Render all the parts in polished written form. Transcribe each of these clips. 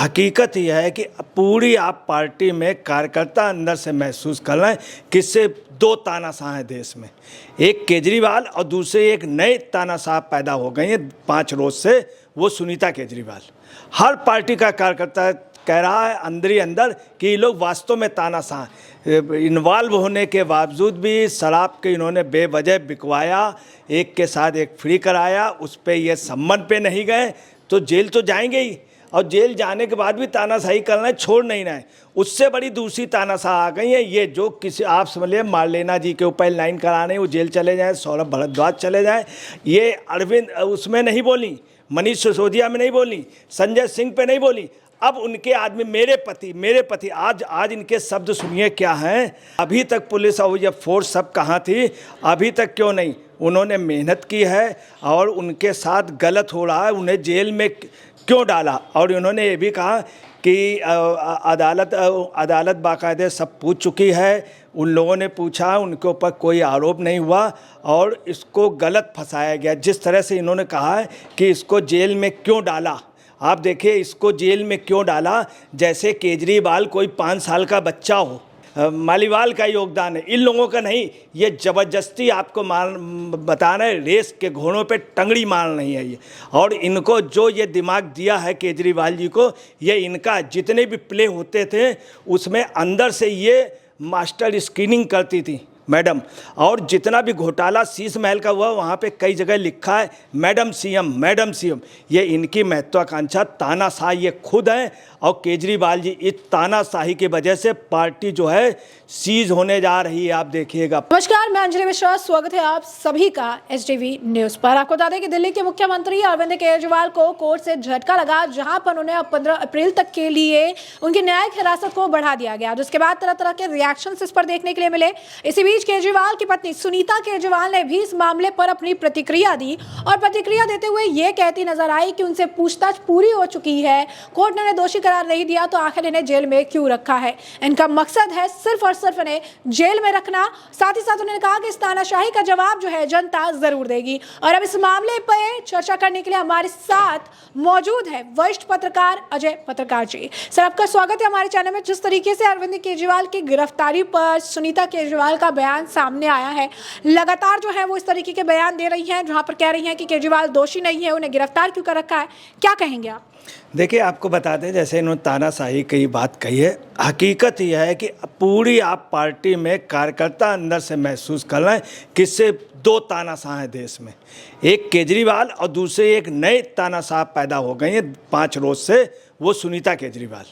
हकीकत यह है कि पूरी आप पार्टी में कार्यकर्ता अंदर से महसूस कर रहे हैं कि सिर्फ दो तानाशाह हैं देश में, एक केजरीवाल और दूसरे एक नए तानाशाह पैदा हो गए हैं 5 रोज से, वो सुनीता केजरीवाल। हर पार्टी का कार्यकर्ता कह रहा है अंदर ही अंदर कि ये लोग वास्तव में तानाशाह इन्वॉल्व होने के बावजूद भी शराब के इन्होंने बेवजह बिकवाया, एक के साथ एक फ्री कराया, उस पर ये सम्मन पे नहीं गए तो जेल तो जाएंगे ही, और जेल जाने के बाद भी तानाशाही करना है, छोड़ नहीं रहे। उससे बड़ी दूसरी तानाशाह आ गई है ये, जो किसी आप समझिए मार्लेना जी के ऊपर लाइन कराने वो जेल चले जाएं, सौरभ भारद्वाज चले जाएं, ये अरविंद उसमें नहीं बोली, मनीष सिसोदिया में नहीं बोली, संजय सिंह पे नहीं बोली। अब उनके आदमी मेरे पति आज इनके शब्द सुनिए क्या हैं। अभी तक पुलिस और ये फोर्स सब कहाँ थी, अभी तक क्यों नहीं? उन्होंने मेहनत की है और उनके साथ गलत हो रहा है, उन्हें जेल में क्यों डाला? और उन्होंने ये भी कहा कि अदालत बाकायदे सब पूछ चुकी है, उन लोगों ने पूछा, उनके ऊपर कोई आरोप नहीं हुआ और इसको गलत फंसाया गया। जिस तरह से इन्होंने कहा है कि इसको जेल में क्यों डाला, आप देखिए इसको जेल में क्यों डाला, जैसे केजरीवाल कोई 5 साल का बच्चा हो। मालीवाल का योगदान है, इन लोगों का नहीं। ये ज़बरदस्ती आपको बता रहे रेस के घोड़ों पे टंगड़ी मार रही है ये। और इनको जो ये दिमाग दिया है केजरीवाल जी को, ये इनका जितने भी प्ले होते थे उसमें अंदर से ये मास्टर स्क्रीनिंग करती थी मैडम। और जितना भी घोटाला शीश महल का हुआ वहाँ पे कई जगह लिखा है मैडम सीएम। ये इनकी महत्वाकांक्षा तानाशाह ये खुद हैं, और केजरीवाल जी इस तानाशाही की वजह से पार्टी जो है सीज होने जा रही है, आप देखिएगा। नमस्कार, मैं अंजलि मिश्रा, स्वागत है आप सभी का एसटीवी न्यूज पर। आपको बता दें कि दिल्ली के मुख्यमंत्री अरविंद केजरीवाल को कोर्ट से झटका लगा, जहां पर उन्हें अब 15 अप्रैल तक के लिए उनकी न्यायिक हिरासत को बढ़ा दिया गया, जिसके बाद तरह तरह के रिएक्शन इस पर देखने के लिए मिले। इसी बीच केजरीवाल की पत्नी सुनीता केजरीवाल ने भी इस मामले पर अपनी प्रतिक्रिया दी और प्रतिक्रिया देते हुए ये कहती नजर आई कि उनसे पूछताछ पूरी हो चुकी है, कोर्ट ने उन्हें दोषी करार नहीं दिया तो आखिर इन्हें जेल में क्यों रखा है। इनका मकसद है सिर्फ और सिर्फ इन्हें जेल में रखना। साथ ही साथ उन्होंने कहा कि इस तानाशाही का जवाब जो है जनता जरूर देगी। और अब इस मामले पर चर्चा करने के लिए हमारे साथ मौजूद है वरिष्ठ पत्रकार अजय पत्रकार जी। सर, आपका स्वागत है हमारे चैनल में। जिस तरीके से अरविंद केजरीवाल की गिरफ्तारी पर सुनीता केजरीवाल का बयान सामने आया है, लगातार जो है वो इस तरीके के बयान दे रही हैं जहां पर कह रही हैं कि केजरीवाल दोषी नहीं है, उन्हें गिरफ्तार क्यों कर रखा है, क्या कहेंगे आप? देखिए, आपको बता दें, जैसे इन्होंने तानाशाही की बात कही है, हकीकत यह है कि पूरी आप पार्टी में कार्यकर्ता अंदर से महसूस कर रहे हैं कि सिर्फ 2 तानाशाह हैं देश में, एक केजरीवाल और दूसरे एक नए तानाशाह पैदा हो गए हैं 5 रोज से, वो सुनीता केजरीवाल।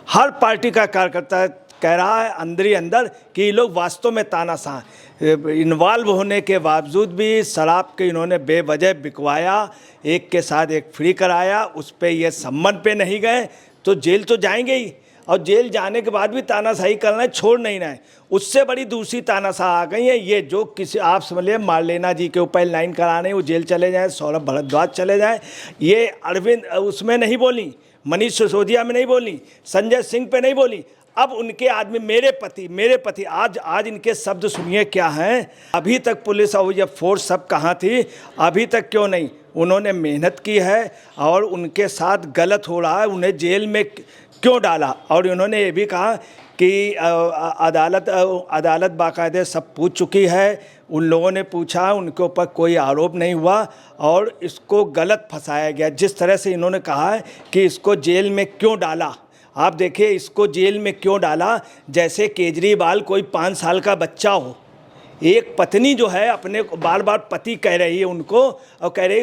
हर पार्टी का कार्यकर्ता कह रहा है अंदर ही अंदर कि ये लोग वास्तव में तानाशाह इन्वॉल्व होने के बावजूद भी शराब के इन्होंने बेवजह बिकवाया, एक के साथ एक फ्री कराया, उस पर ये सम्मन पे नहीं गए तो जेल तो जाएंगे ही, और जेल जाने के बाद भी तानाशाही करना है, छोड़ नहीं रहे। उससे बड़ी दूसरी तानाशाह आ गई है ये, जो किसी आप समझिए मार्लेना जी के ऊपर लाइन कराने वो जेल चले जाएं, सौरभ भारद्वाज चले जाएं, ये अरविंद उसमें नहीं बोली, मनीष सिसोदिया में नहीं बोली, संजय सिंह पे नहीं बोली। अब उनके आदमी मेरे पति आज इनके शब्द सुनिए क्या हैं। अभी तक पुलिस और ये फोर्स सब कहाँ थी, अभी तक क्यों नहीं? उन्होंने मेहनत की है और उनके साथ गलत हो रहा है, उन्हें जेल में क्यों डाला? और उन्होंने ये भी कहा कि अदालत बाकायदे सब पूछ चुकी है, उन लोगों ने पूछा, उनके ऊपर कोई आरोप नहीं हुआ और इसको गलत फंसाया गया। जिस तरह से इन्होंने कहा है कि इसको जेल में क्यों डाला, आप देखिए इसको जेल में क्यों डाला, जैसे केजरीवाल कोई 5 साल का बच्चा हो। एक पत्नी जो है अपने बार बार पति कह रही है उनको, और कह रही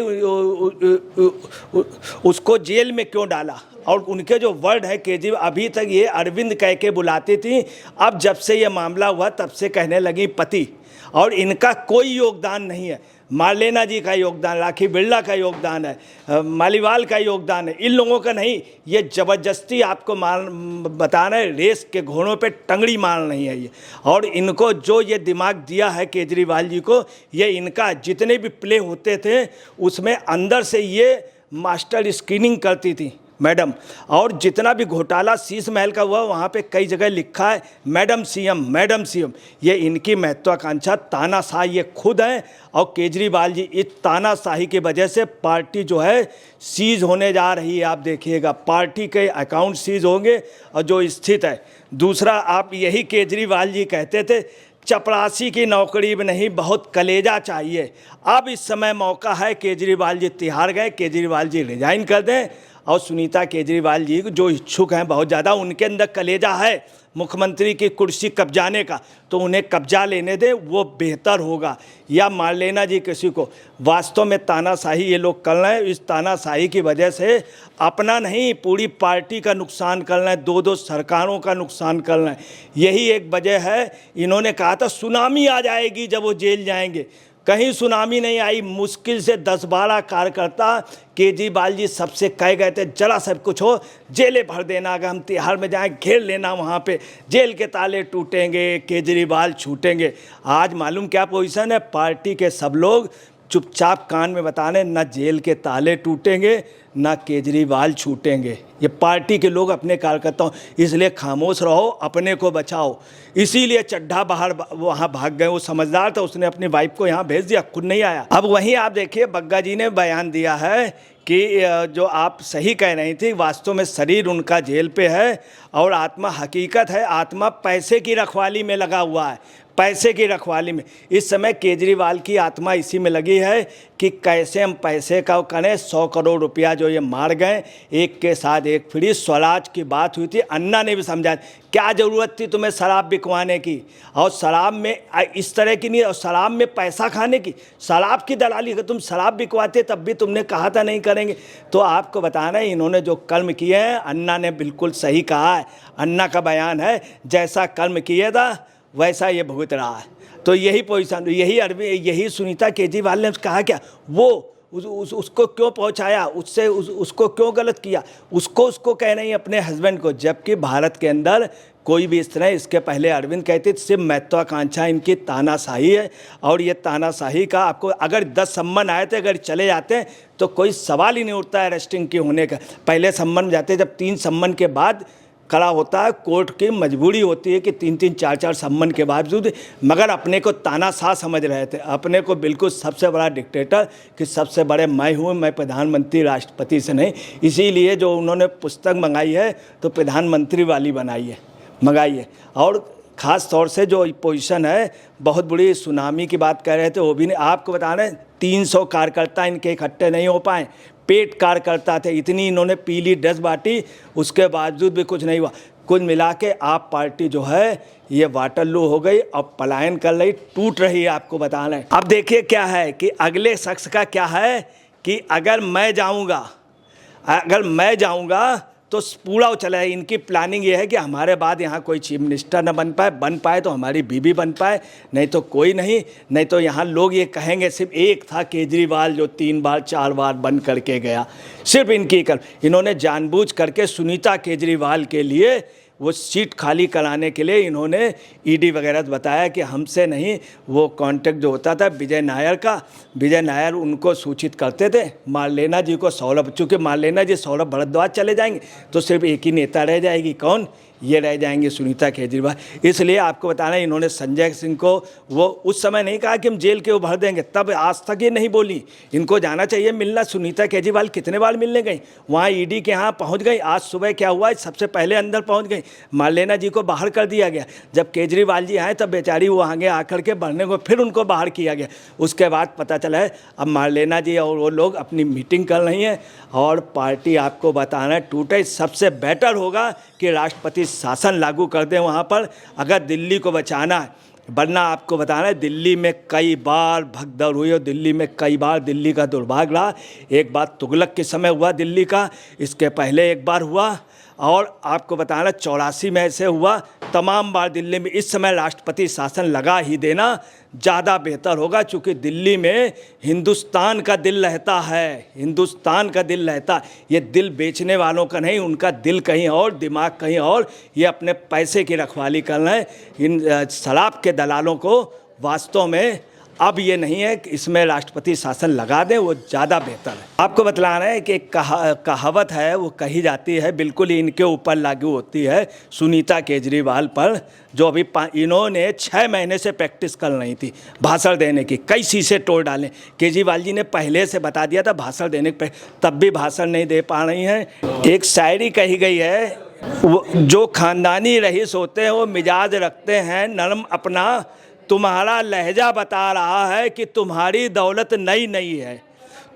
उसको जेल में क्यों डाला। और उनके जो वर्ड है केजरीवाल, अभी तक ये अरविंद कह के बुलाती थी, अब जब से ये मामला हुआ तब से कहने लगी पति। और इनका कोई योगदान नहीं है, मार्लेना जी का योगदान, राखी बिरला का योगदान है, मालीवाल का योगदान है, इन लोगों का नहीं। ये ज़बरदस्ती आपको बता रहे रेस के घोड़ों पे टंगड़ी मार रही है ये। और इनको जो ये दिमाग दिया है केजरीवाल जी को, ये इनका जितने भी प्ले होते थे उसमें अंदर से ये मास्टर स्क्रीनिंग करती थी मैडम। और जितना भी घोटाला शीश महल का हुआ वहाँ पे कई जगह लिखा है मैडम सीएम, मैडम सीएम। ये इनकी महत्वाकांक्षा, तानाशाही ये खुद हैं। और केजरीवाल जी, इस तानाशाही की वजह से पार्टी जो है सीज होने जा रही है। आप देखिएगा पार्टी के अकाउंट सीज होंगे और जो स्थित है। दूसरा, आप यही केजरीवाल जी कहते थे चपरासी की नौकरी में नहीं, बहुत कलेजा चाहिए। अब इस समय मौका है, केजरीवाल जी तिहाड़ गए, केजरीवाल जी रिजाइन कर दें। और सुनीता केजरीवाल जी जो इच्छुक हैं बहुत ज़्यादा, उनके अंदर कलेजा है मुख्यमंत्री की कुर्सी कब्जाने का, तो उन्हें कब्जा लेने दें, वो बेहतर होगा। या मार लेना जी किसी को। वास्तव में तानाशाही ये लोग कर रहे हैं। इस तानाशाही की वजह से अपना नहीं, पूरी पार्टी का नुकसान कर रहे हैं, दो सरकारों का नुकसान कर रहे हैं। यही एक वजह है। इन्होंने कहा था सुनामी आ जाएगी जब वो जेल जाएंगे, कहीं सुनामी नहीं आई। मुश्किल से 10-12 कार्यकर्ता केजरीवाल जी सबसे कह गए थे जरा सब कुछ हो जेलें भर देना, अगर हम तिहाड़ में जाएं घेर लेना, वहाँ पे जेल के ताले टूटेंगे, केजरीवाल छूटेंगे। आज मालूम क्या पोजीशन है, पार्टी के सब लोग चुपचाप कान में बताने, न जेल के ताले टूटेंगे ना केजरीवाल छूटेंगे। ये पार्टी के लोग अपने कार्यकर्ताओं, इसलिए खामोश रहो, अपने को बचाओ। इसीलिए चड्ढा बाहर वहाँ भाग गए। वो समझदार था, उसने अपनी वाइफ को यहाँ भेज दिया, खुद नहीं आया। अब वहीं आप देखिए बग्गा जी ने बयान दिया है कि जो आप सही कह रही थी, वास्तव में शरीर उनका जेल पे है और आत्मा, हकीकत है आत्मा पैसे की रखवाली में लगा हुआ है, पैसे की रखवाली में। इस समय केजरीवाल की आत्मा इसी में लगी है कि कैसे हम पैसे का करें। 100 करोड़ रुपया जो ये मार गए, एक के साथ एक फ्री। स्वराज की बात हुई थी, अन्ना ने भी समझा क्या ज़रूरत थी तुम्हें शराब बिकवाने की, और शराब में इस तरह की नहीं, और शराब में पैसा खाने की, शराब की दलाली। अगर तुम शराब बिकवाते तब भी तुमने कहा था नहीं करेंगे। तो आपको बताना है इन्होंने जो कर्म किए हैं, अन्ना ने बिल्कुल सही कहा है। अन्ना का बयान है, जैसा कर्म किया था वैसा ये भुगत रहा है। तो यही पोजीशन, यही सुनीता केजरीवाल ने कहा क्या, वो उसको क्यों पहुंचाया, उसको क्यों गलत किया, उसको कह रही अपने हस्बैंड को। जबकि भारत के अंदर कोई भी इस तरह, इसके पहले अरविंद कहते थे सिर्फ महत्वाकांक्षा इनकी तानाशाही है। और ये तानाशाही का आपको अगर 10 सम्मन आए थे, अगर चले जाते हैं तो कोई सवाल ही नहीं उठता है अरेस्टिंग के होने का। पहले सम्मन जाते, जब 3 सम्मन के बाद खड़ा होता है, कोर्ट की मजबूरी होती है कि 3-3, 4-4 सम्मन के बावजूद, मगर अपने को तानाशाह समझ रहे थे, अपने को बिल्कुल सबसे बड़ा डिक्टेटर, कि सबसे बड़े मैं हूँ, मैं प्रधानमंत्री राष्ट्रपति से नहीं। इसीलिए जो उन्होंने पुस्तक मंगाई है तो प्रधानमंत्री वाली मंगाई है। और ख़ास तौर से जो पोजीशन है, बहुत बड़ी सुनामी की बात कह रहे थे, वो भी नहीं। आपको बता रहे हैं 300 कार्यकर्ता इनके इकट्ठे नहीं हो पाए, पेट कार्यकर्ता थे, इतनी इन्होंने पीली ड्रेस बांटी, उसके बावजूद भी कुछ नहीं हुआ। कुल मिला के आप पार्टी जो है ये वाटरलू हो गई, अब पलायन कर रही, टूट रही है। आपको बता रहे हैं। अब देखिए क्या है कि अगले शख्स का क्या है कि अगर मैं जाऊंगा तो पूरा चला है। इनकी प्लानिंग ये है कि हमारे बाद यहाँ कोई चीफ मिनिस्टर न बन पाए तो हमारी बीबी बन पाए, नहीं तो कोई नहीं तो यहाँ लोग ये कहेंगे सिर्फ एक था केजरीवाल जो 3 बार 4 बार बन करके गया। सिर्फ इन्होंने जानबूझ करके सुनीता केजरीवाल के लिए वो सीट खाली कराने के लिए इन्होंने ईडी वगैरह बताया कि हमसे नहीं, वो कांटेक्ट जो होता था विजय नायर उनको सूचित करते थे। मारलेना जी को सौरभ, चूँकि मारलेना जी सौरभ भारद्वाज चले जाएंगे तो सिर्फ एक ही नेता रह जाएगी, कौन, ये रह जाएंगे सुनीता केजरीवाल। इसलिए आपको बताना है इन्होंने संजय सिंह को वो उस समय नहीं कहा कि हम जेल के उभर देंगे, तब आज तक ये नहीं बोली। इनको जाना चाहिए मिलना। सुनीता केजरीवाल कितने बार मिलने गई, वहाँ ईडी के यहाँ पहुँच गई। आज सुबह क्या हुआ, सबसे पहले अंदर पहुँच गई, मारलेना जी को बाहर कर दिया गया। जब केजरीवाल जी आए तब बेचारी वो आगे आकर के बढ़ने को फिर उनको बाहर किया गया। उसके बाद पता चला है अब मारलेना जी और वो लोग अपनी मीटिंग कर रही हैं और पार्टी आपको बताना टूटे। सबसे बेटर होगा कि राष्ट्रपति शासन लागू कर दें वहाँ पर, अगर दिल्ली को बचाना है। वरना आपको बताना है दिल्ली में कई बार भगदड़ हुई और दिल्ली में कई बार दिल्ली का दुर्भाग्य रहा। एक बार तुगलक के समय हुआ दिल्ली का, इसके पहले एक बार हुआ, और आपको बताना 84 में ऐसे हुआ। तमाम बार दिल्ली में इस समय राष्ट्रपति शासन लगा ही देना ज़्यादा बेहतर होगा, क्योंकि दिल्ली में हिंदुस्तान का दिल रहता है, हिंदुस्तान का दिल रहता है। ये दिल बेचने वालों का नहीं, उनका दिल कहीं और, दिमाग कहीं और। ये अपने पैसे की रखवाली कर रहे हैं। इन शराब के दलालों को वास्तव में अब ये नहीं है कि इसमें राष्ट्रपति शासन लगा दें, वो ज़्यादा बेहतर है। आपको बतला रहे हैं कि एक कहावत है, वो कही जाती है, बिल्कुल इनके ऊपर लागू होती है, सुनीता केजरीवाल पर, जो अभी इन्होंने 6 महीने से प्रैक्टिस कर रही थी भाषण देने की, कई शीशे तोड़ डाले। केजरीवाल जी ने पहले से बता दिया था भाषण देने पे, तब भी भाषण नहीं दे पा रही हैं। एक शायरी कही गई है, वो जो खानदानी रईस होते हैं वो मिजाज रखते हैं नरम अपना, तुम्हारा लहजा बता रहा है कि तुम्हारी दौलत नई नई है।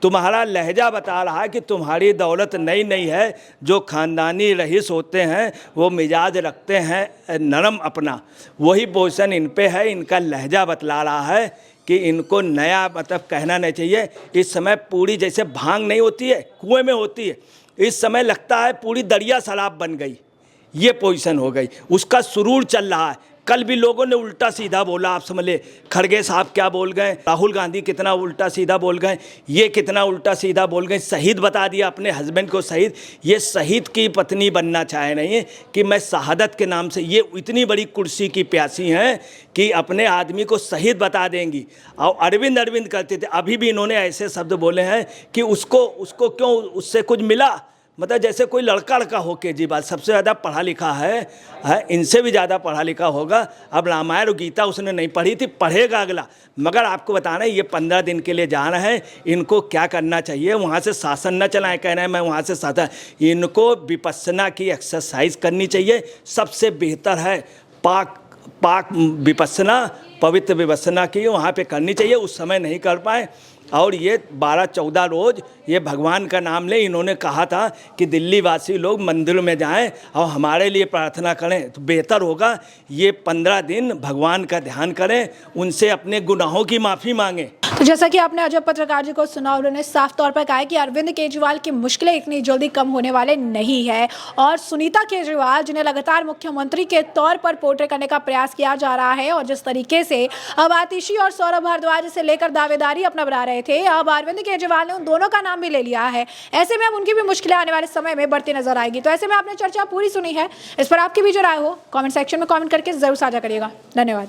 तुम्हारा लहजा बता रहा है कि तुम्हारी दौलत नई नई है। जो खानदानी रईस होते हैं वो मिजाज रखते हैं नरम अपना, वही पोजीशन इन पे है। इनका लहजा बतला रहा है कि इनको नया मतलब कहना नहीं चाहिए। इस समय पूरी जैसे भांग नहीं होती है, कुएं में होती है, इस समय लगता है पूरी दरिया शराब बन गई, ये पोजीशन हो गई। उसका सुरूर चल रहा है। कल भी लोगों ने उल्टा सीधा बोला, आप समझ ले, खड़गे साहब क्या बोल गए, राहुल गांधी कितना उल्टा सीधा बोल गए, ये कितना उल्टा सीधा बोल गए, शहीद बता दिया अपने हस्बैंड को शहीद। ये शहीद की पत्नी बनना चाह रही है कि मैं शहादत के नाम से, ये इतनी बड़ी कुर्सी की प्यासी हैं कि अपने आदमी को शहीद बता देंगी। और अरविंद करते थे, अभी भी इन्होंने ऐसे शब्द बोले हैं कि उसको क्यों, उससे कुछ मिला, मतलब जैसे कोई लड़का हो। केजरीवाल सबसे ज़्यादा पढ़ा लिखा है, इनसे भी ज़्यादा पढ़ा लिखा होगा। अब रामायण और गीता उसने नहीं पढ़ी थी, पढ़ेगा अगला। मगर आपको बताना है, ये 15 दिन के लिए जा रहे हैं। इनको क्या करना चाहिए, वहाँ से शासन न चलाएं, कह रहे हैं मैं वहाँ से शासन। इनको विपस्सना की एक्सरसाइज करनी चाहिए, सबसे बेहतर है पाक विपस्सना, पवित्र विपस्सना की वहाँ पे करनी चाहिए। उस समय नहीं कर पाए, और ये 12-14 रोज़ ये भगवान का नाम लें। इन्होंने कहा था कि दिल्ली वासी लोग मंदिर में जाएं और हमारे लिए प्रार्थना करें, तो बेहतर होगा। ये 15 दिन भगवान का ध्यान करें, उनसे अपने गुनाहों की माफ़ी मांगें। तो जैसा कि आपने अजय पत्रकार जी को सुना, उन्होंने साफ तौर पर कहा है कि अरविंद केजरीवाल की मुश्किलें इतनी जल्दी कम होने वाले नहीं है, और सुनीता केजरीवाल जिन्हें लगातार मुख्यमंत्री के तौर पर पोर्ट्रे करने का प्रयास किया जा रहा है, और जिस तरीके से अब आतिशी और सौरभ भारद्वाज से लेकर दावेदारी अपना बना रहे थे, अब अरविंद केजरीवाल ने उन दोनों का नाम भी ले लिया है। ऐसे में अब उनकी भी मुश्किलें आने वाले समय में बढ़ती नजर आएगी। तो ऐसे में आपने चर्चा पूरी सुनी है, इस पर आपकी भी जो राय हो कमेंट सेक्शन में कमेंट करके जरूर साझा करिएगा। धन्यवाद।